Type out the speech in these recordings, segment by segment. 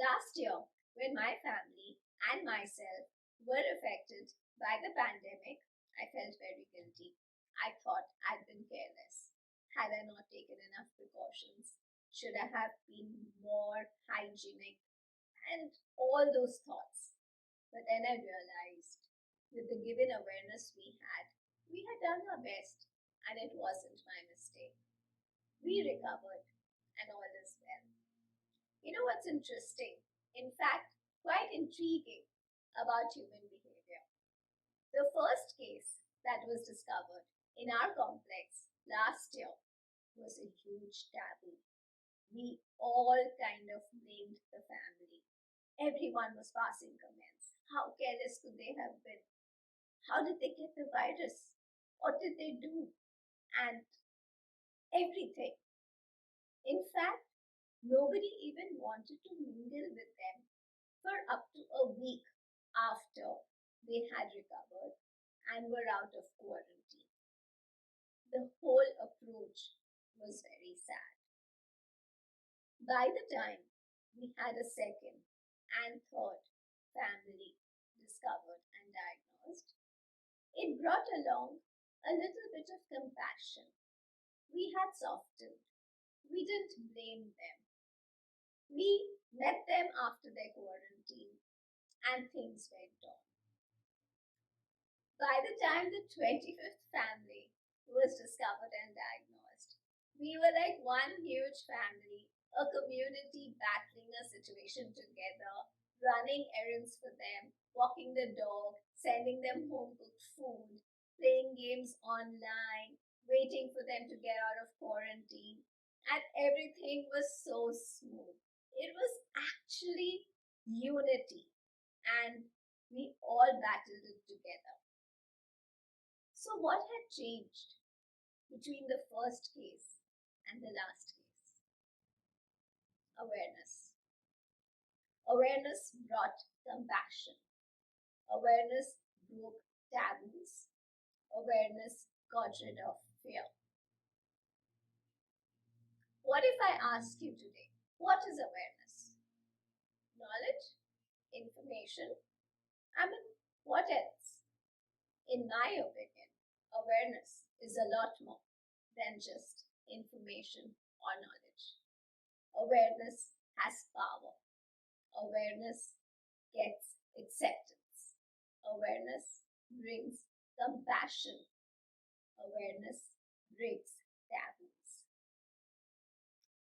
Last year, when my family and myself were affected by the pandemic, I felt very guilty. I thought I'd been careless. Had I not taken enough precautions? Should I have been more hygienic? And all those thoughts. But then I realized, with the given awareness we had done our best, and it wasn't my mistake. We recovered, and all is well. You know what's interesting? In fact, quite intriguing about human behavior. The first case that was discovered in our complex last year was a huge taboo. We all kind of blamed the family. Everyone was passing comments. How careless could they have been? How did they get the virus? What did they do? And everything. In fact, nobody even wanted to mingle with them for up to a week after they had recovered and were out of quarantine. The whole approach was very sad. By the time we had a second and third family discovered and diagnosed, it brought along a little bit of compassion. We had softened. We didn't blame them. We met them after their quarantine and things went on. By the time the 25th family was discovered and diagnosed, we were like one huge family, a community battling a situation together, running errands for them, walking the dog, sending them home cooked food, playing games online, waiting for them to get out of quarantine, and everything was so smooth. It was actually unity, and we all battled it together. So, what had changed between the first case and the last case? Awareness. Awareness brought compassion. Awareness broke taboos. Awareness got rid of fear. What if I ask you today, what is awareness? Knowledge? Information? I mean, what else? In my opinion, awareness is a lot more than just information or knowledge. Awareness has power. Awareness gets acceptance. Awareness brings compassion. Awareness breaks taboos.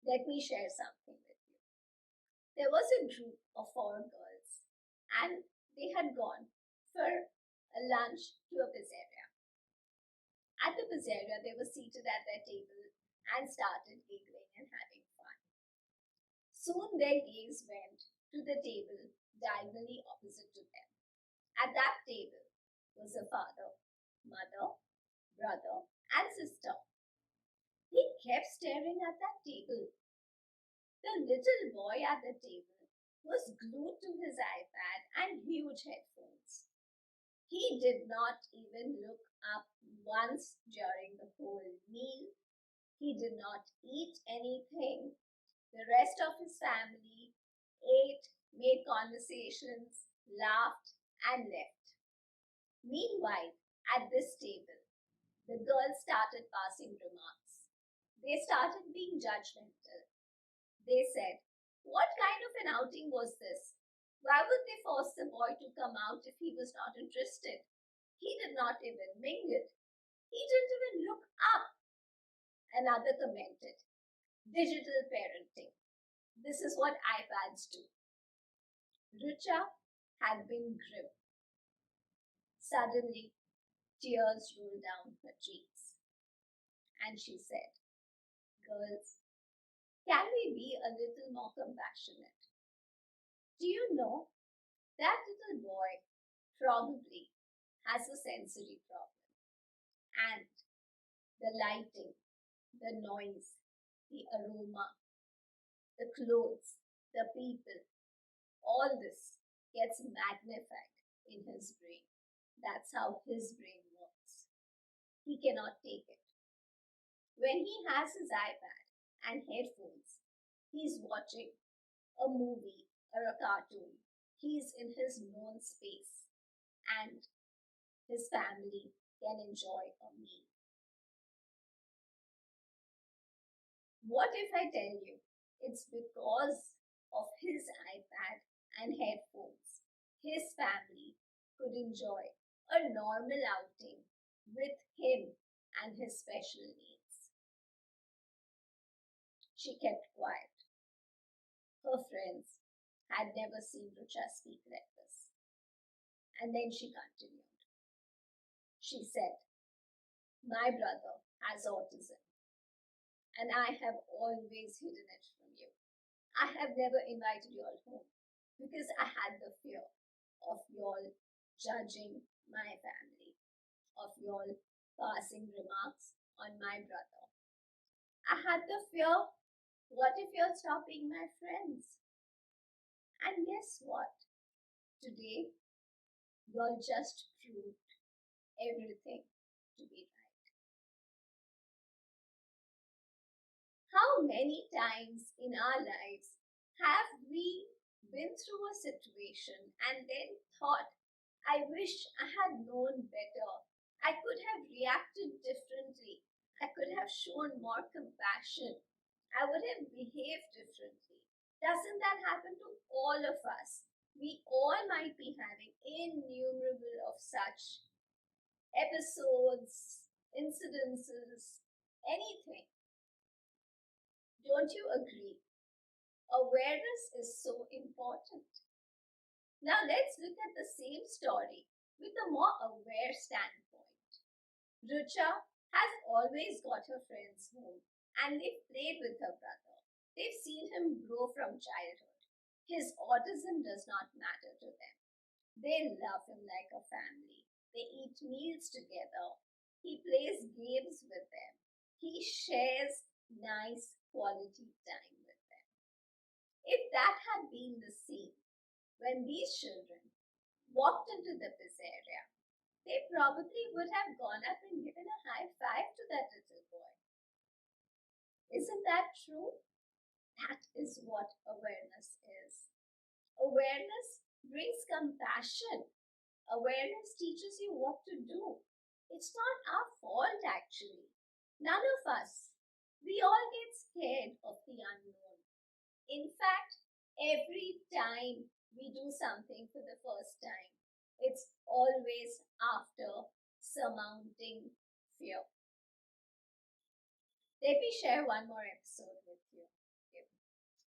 Let me share something with you. There was a group of 4 girls, and they had gone for a lunch to a pizzeria. At the pizzeria, they were seated at their table and started giggling and having fun. Soon their gaze went to the table diagonally opposite to them. At that table was a father, mother, brother, and sister. He kept staring at that table. The little boy at the table was glued to his iPad and huge headphones. He did not even look up once during the whole meal. He did not eat anything. The rest of his family ate, made conversations, laughed, and left. Meanwhile, at this table, the girls started passing remarks. They started being judgmental. They said, "What kind of an outing was this? Why would they force the boy to come out if he was not interested? He did not even mingle. He didn't even look up." Another commented, "Digital parenting. This is what iPads do." Richa had been grim. Suddenly, tears rolled down her cheeks, and she said, "Girls, can we be a little more compassionate? Do you know that little boy probably has a sensory problem, and the lighting, the noise, the aroma, the clothes, the people, all this gets magnified in his brain. That's how his brain works. He cannot take it. When he has his iPad and headphones, he's watching a movie, or a cartoon. He's in his known space and his family can enjoy a meal. What if I tell you it's because of his iPad and headphones, his family could enjoy a normal outing with him and his special needs? She kept quiet. Her friends had never seen Rucha speak like this. And then she continued. She said, "My brother has autism, and I have always hidden it from you. I have never invited you all home because I had the fear of you all judging my family, of you all passing remarks on my brother. I had the fear, what if you all stop being my friends? And guess what? Today, you all just proved everything to be right." How many times in our lives have we been through a situation and then thought, I wish I had known better. I could have reacted differently. I could have shown more compassion. I would have behaved differently. Doesn't that happen to all of us? We all might be having innumerable of such episodes, incidences, anything. Don't you agree? Awareness is so important. Now let's look at the same story with a more aware standpoint. Rucha has always got her friends home and they've played with her brother. They've seen him grow from childhood. His autism does not matter to them. They love him like a family. They eat meals together. He plays games with them. He shares nice quality time with them. If that had been the scene when these children walked into the pizzeria, they probably would have gone up and given a high five to that little boy. Isn't that true? That is what awareness is. Awareness brings compassion. Awareness teaches you what to do. It's not our fault, actually. None of us. We all get scared of the unknown. In fact, every time we do something for the first time, it's always after surmounting fear. Let me share one more episode with you.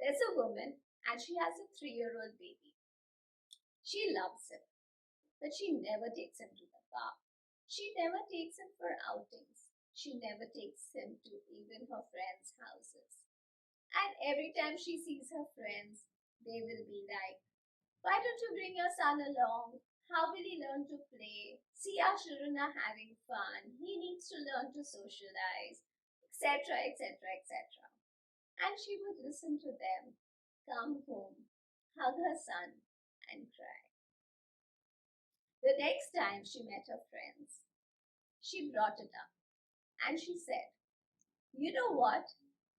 There's a woman and she has a 3-year-old baby. She loves him, but she never takes him to the park. She never takes him for outings. She never takes him to even her friends' houses. And every time she sees her friends, they will be like, "Why don't you bring your son along? How will he learn to play? See, our children are having fun. He needs to learn to socialize," etc., etc., etc. And she would listen to them, come home, hug her son, and cry. The next time she met her friends, she brought it up and she said, "You know what?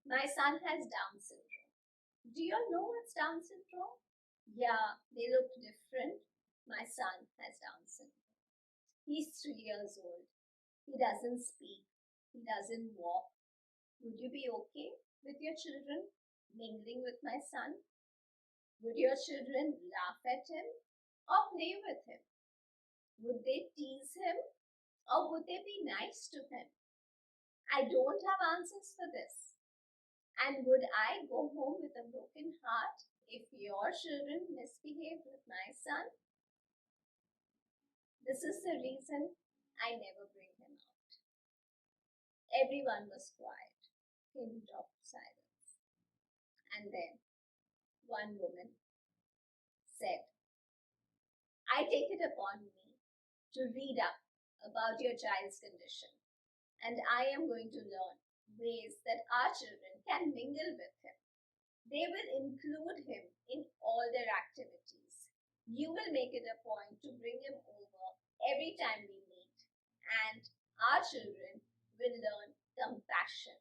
My son has Down syndrome. Do you all know what's Down syndrome? Yeah, they look different. My son has Down syndrome. He's 3 years old. He doesn't speak. He doesn't walk. Would you be okay with your children mingling with my son? Would your children laugh at him or play with him? Would they tease him or would they be nice to him? I don't have answers for this. And would I go home with a broken heart if your children misbehave with my son? This is the reason I never bring him out." Everyone was quiet. Pin dropped silence. And then one woman said, "I take it upon me to read up about your child's condition, and I am going to learn ways that our children can mingle with him. They will include him in all their activities. You will make it a point to bring him over every time we meet, and our children will learn compassion.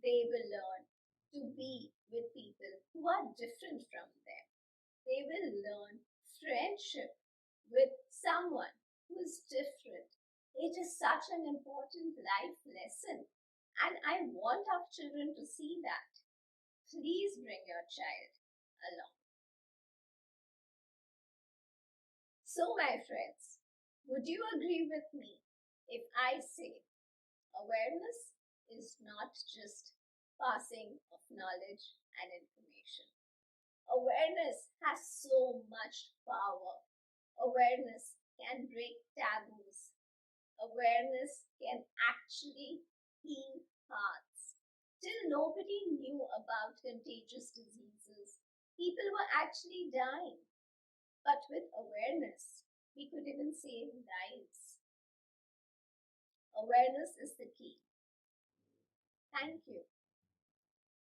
They will learn to be with people who are different from them. They will learn friendship with someone who is different. It is such an important life lesson, and I want our children to see that. Please bring your child along. So, my friends, would you agree with me if I say awareness is not just passing of knowledge and information? Awareness has so much power. Awareness can break taboos. Awareness can actually heal hearts. Till nobody knew about contagious diseases, people were actually dying. But with awareness, we could even save lives. Awareness is the key. Thank you.